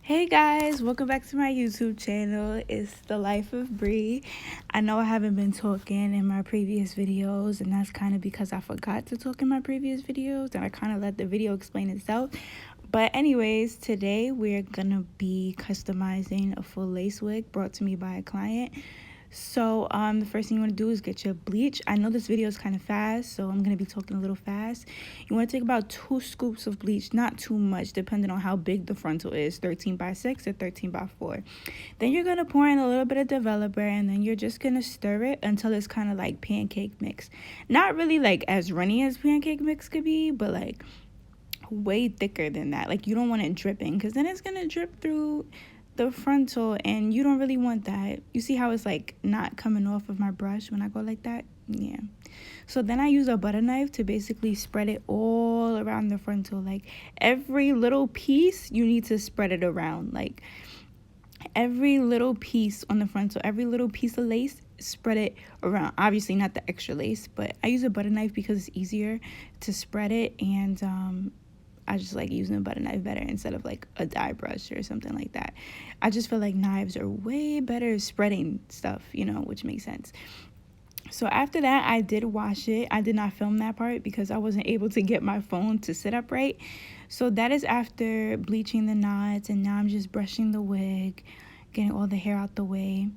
Hey guys, welcome back to my YouTube channel. It's the life of Bree. I know I haven't been talking in my previous videos, and that's kind of because I forgot to talk in my previous videos and I kind of let the video explain itself. But anyways, today we're gonna be customizing a full lace wig brought to me by a client. So the first thing you want to do is get your bleach. I know this video is kind of fast, so I'm going to be talking a little fast. You want to take about 2 scoops of bleach, not too much, depending on how big the frontal is, 13 by 6 or 13 by 4. Then you're going to pour in a little bit of developer, and then you're just going to stir it until it's kind of like pancake mix. Not really like as runny as pancake mix could be, but like way thicker than that. Like you don't want it dripping, because then it's going to drip through the frontal and you don't really want that. You see how it's like not coming off of my brush when I go like that? Yeah. So then I use a butter knife to basically spread it all around the frontal. Like every little piece you need to spread it around. Like every little piece on the frontal, every little piece of lace, spread it around. Obviously not the extra lace, but I use a butter knife because it's easier to spread it, and I just like using a butter knife better instead of like a dye brush or something like that. I just feel like knives are way better spreading stuff, which makes sense. So after that, I did wash it. I did not film that part because I wasn't able to get my phone to sit up right. So that is after bleaching the knots, and now I'm just brushing the wig, getting all the hair out the way.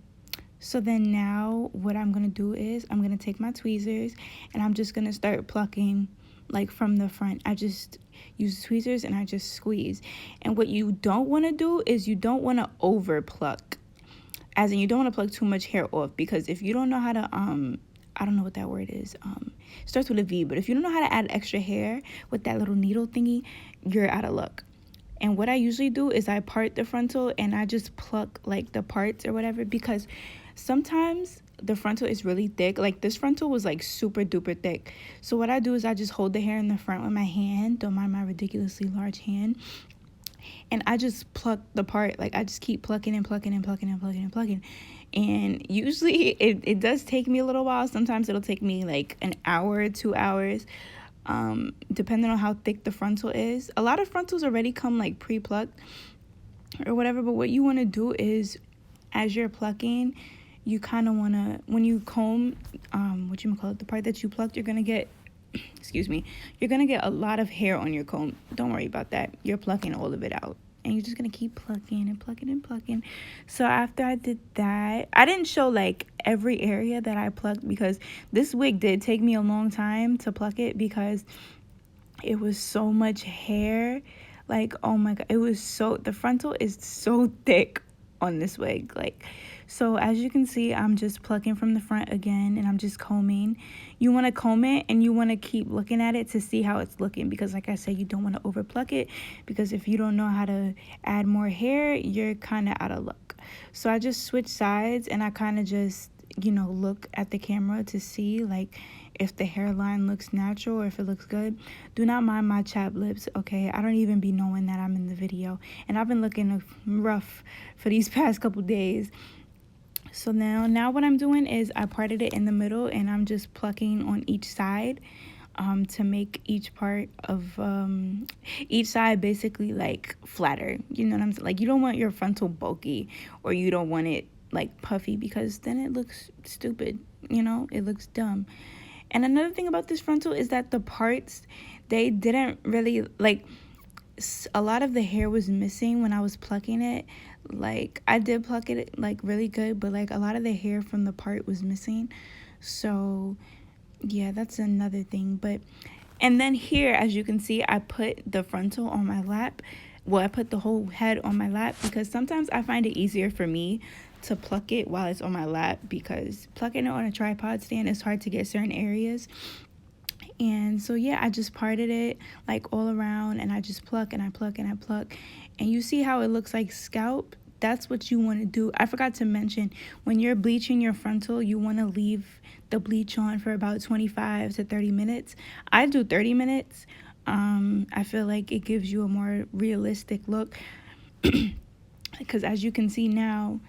So then now what I'm going to do is I'm going to take my tweezers and I'm just going to start plucking like from the front. I just use tweezers and I just squeeze. And what you don't want to do is you don't want to over pluck, as in you don't want to pluck too much hair off, because if you don't know how to I don't know what that word is, starts with a V, but if you don't know how to add extra hair with that little needle thingy, you're out of luck. And what I usually do is I part the frontal and I just pluck like the parts or whatever, because sometimes the frontal is really thick. Like this frontal was like super duper thick. So what I do is I just hold the hair in the front with my hand. Don't mind my ridiculously large hand. And I just pluck the part. Like I just keep plucking and plucking and plucking and plucking and plucking. And usually it does take me a little while. Sometimes it'll take me like an hour, 2 hours, depending on how thick the frontal is. A lot of frontals already come like pre-plucked or whatever, but what you want to do is as you're plucking, you kind of want to, when you comb the part that you plucked, you're gonna get you're gonna get a lot of hair on your comb. Don't worry about that. You're plucking all of it out, and you're just gonna keep plucking and plucking and plucking. So after I did that, I didn't show like every area that I plucked, because this wig did take me a long time to pluck it, because it was so much hair. Like, oh my god, the frontal is so thick on this wig. Like, so as you can see, I'm just plucking from the front again, and I'm just combing. You want to comb it and you want to keep looking at it to see how it's looking, because like I said, you don't want to over pluck it, because if you don't know how to add more hair, you're kind of out of luck. So I just switch sides and I kind of just look at the camera to see like if the hairline looks natural or if it looks good. Do not mind my chapped lips, okay? I don't even be knowing that I'm in the video, and I've been looking rough for these past couple days. So now what I'm doing is I parted it in the middle, and I'm just plucking on each side to make each part of each side basically like flatter. You know what I'm saying? Like you don't want your frontal bulky, or you don't want it like puffy, because then it looks stupid, it looks dumb. And another thing about this frontal is that the parts, they didn't really like, a lot of the hair was missing when I was plucking it. Like I did pluck it like really good, but like a lot of the hair from the part was missing. So yeah, that's another thing. And then here, as you can see, I put the frontal on my lap. Well, I put the whole head on my lap, because sometimes I find it easier for me to pluck it while it's on my lap, because plucking it on a tripod stand is hard to get certain areas. And so yeah, I just parted it like all around, and I just pluck and I pluck and I pluck, and you see how it looks like scalp. That's what you want to do. I forgot to mention, when you're bleaching your frontal, you want to leave the bleach on for about 25 to 30 minutes. I do 30 minutes. I feel like it gives you a more realistic look, because as you can see now,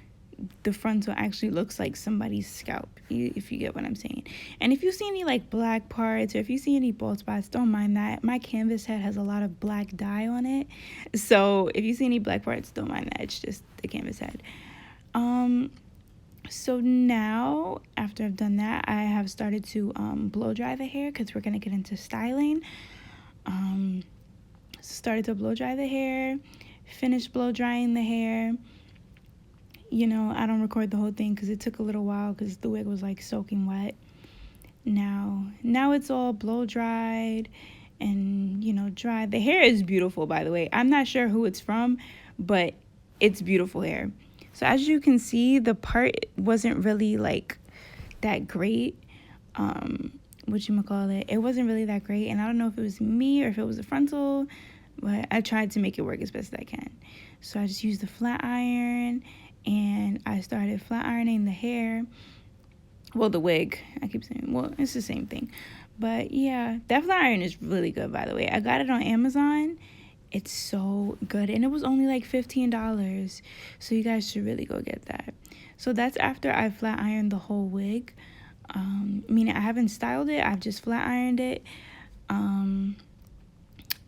the frontal actually looks like somebody's scalp, if you get what I'm saying. And if you see any like black parts, or if you see any bald spots, don't mind that. My canvas head has a lot of black dye on it, so if you see any black parts, don't mind that. It's just the canvas head. So now, after I've done that, I have started to blow dry the hair, because we're gonna get into styling. Started to blow dry the hair, finished blow drying the hair. You know, I don't record the whole thing because it took a little while, because the wig was like soaking wet. Now it's all blow dried and, you know, dry. The hair is beautiful, by the way. I'm not sure who it's from, but it's beautiful hair. So as you can see, the part wasn't really like that great. It wasn't really that great, and I don't know if it was me or if it was a frontal, but I tried to make it work as best as I can. So I just used the flat iron, and I started flat ironing the hair. Well, the wig. I keep saying, well, it's the same thing. But yeah, that flat iron is really good, by the way. I got it on Amazon. It's so good, and it was only like $15, so you guys should really go get that. So that's after I flat ironed the whole wig. Meaning I haven't styled it, I've just flat ironed it.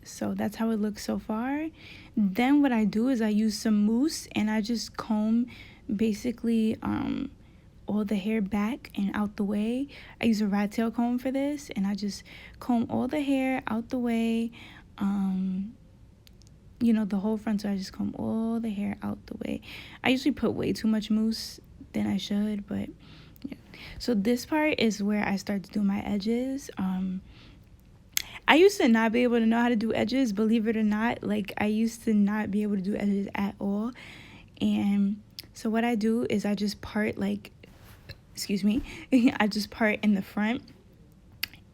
So that's how it looks so far. Then what I do is I use some mousse, and I just comb basically all the hair back and out the way. I use a rat tail comb for this, and I just comb all the hair out the way. You know, the whole front, so I just comb all the hair out the way. I usually put way too much mousse than I should, but yeah. So this part is where I start to do my edges. I used to not be able to know how to do edges, believe it or not. Like, I used to not be able to do edges at all. And so what I do is I just part, like, excuse me, I just part in the front.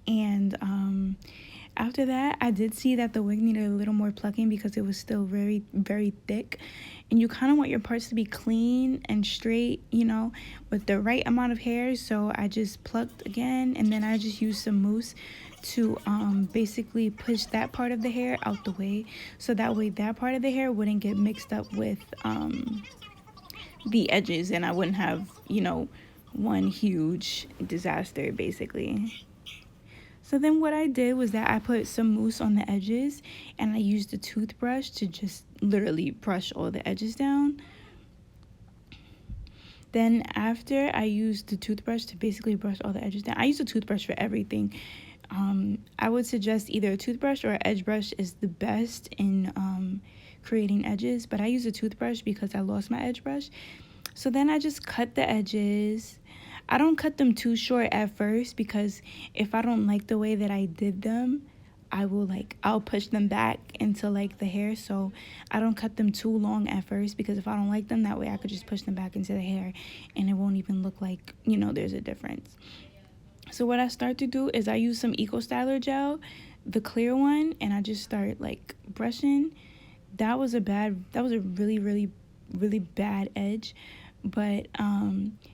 And after that, I did see that the wig needed a little more plucking because it was still very, very thick. And you kind of want your parts to be clean and straight, you know, with the right amount of hair. So I just plucked again, and then I just used some mousse to basically push that part of the hair out the way. So that way that part of the hair wouldn't get mixed up with the edges, and I wouldn't have, you know, one huge disaster, basically. So then what I did was that I put some mousse on the edges, and I used a toothbrush to just literally brush all the edges down. Then after I used the toothbrush to basically brush all the edges down, I use a toothbrush for everything. I would suggest either a toothbrush or an edge brush is the best in creating edges, but I use a toothbrush because I lost my edge brush. So then I just cut the edges. I don't cut them too short at first, because if I don't like the way that I did them, I'll push them back into like the hair. So I don't cut them too long at first, because if I don't like them, that way I could just push them back into the hair and it won't even look like, you know, there's a difference. So what I start to do is I use some Eco Styler gel, the clear one, and I just start like brushing. That was a really, really, really bad edge. But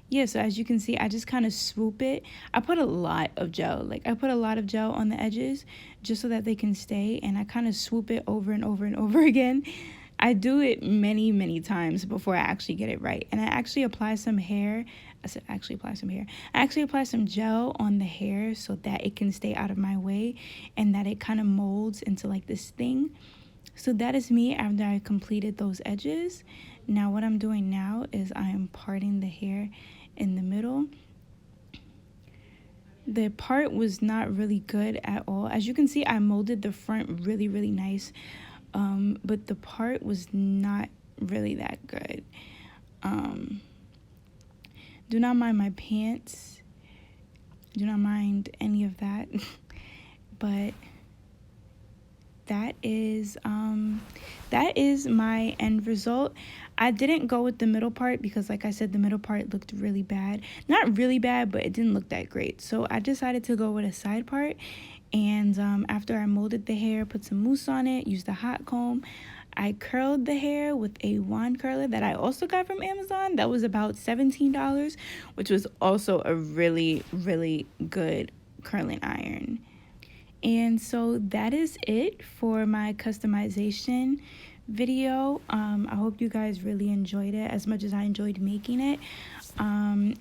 yeah, so as you can see, I just kind of swoop it. I put a lot of gel, on the edges just so that they can stay, and I kind of swoop it over and over and over again. I do it many times before I actually get it right. And I actually apply some hair. I actually apply some gel on the hair so that it can stay out of my way, and that it kind of molds into like this thing. So that is me after I completed those edges. Now what I'm doing now is I am parting the hair in the middle. The part was not really good at all. As you can see, I molded the front really, really nice. But the part was not really that good. Do not mind my pants. Do not mind any of that. But that is my end result. I didn't go with the middle part because, like I said, the middle part looked really bad. Not really bad, but it didn't look that great. So I decided to go with a side part. And after I molded the hair, put some mousse on it, used a hot comb, I curled the hair with a wand curler that I also got from Amazon. That was about $17, which was also a really, really good curling iron. And so that is it for my customization video. I hope you guys really enjoyed it as much as I enjoyed making it.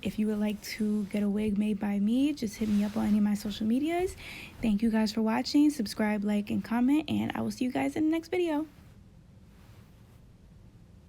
If you would like to get a wig made by me, just hit me up on any of my social medias. Thank you guys for watching. Subscribe, like, and comment, and I will see you guys in the next video.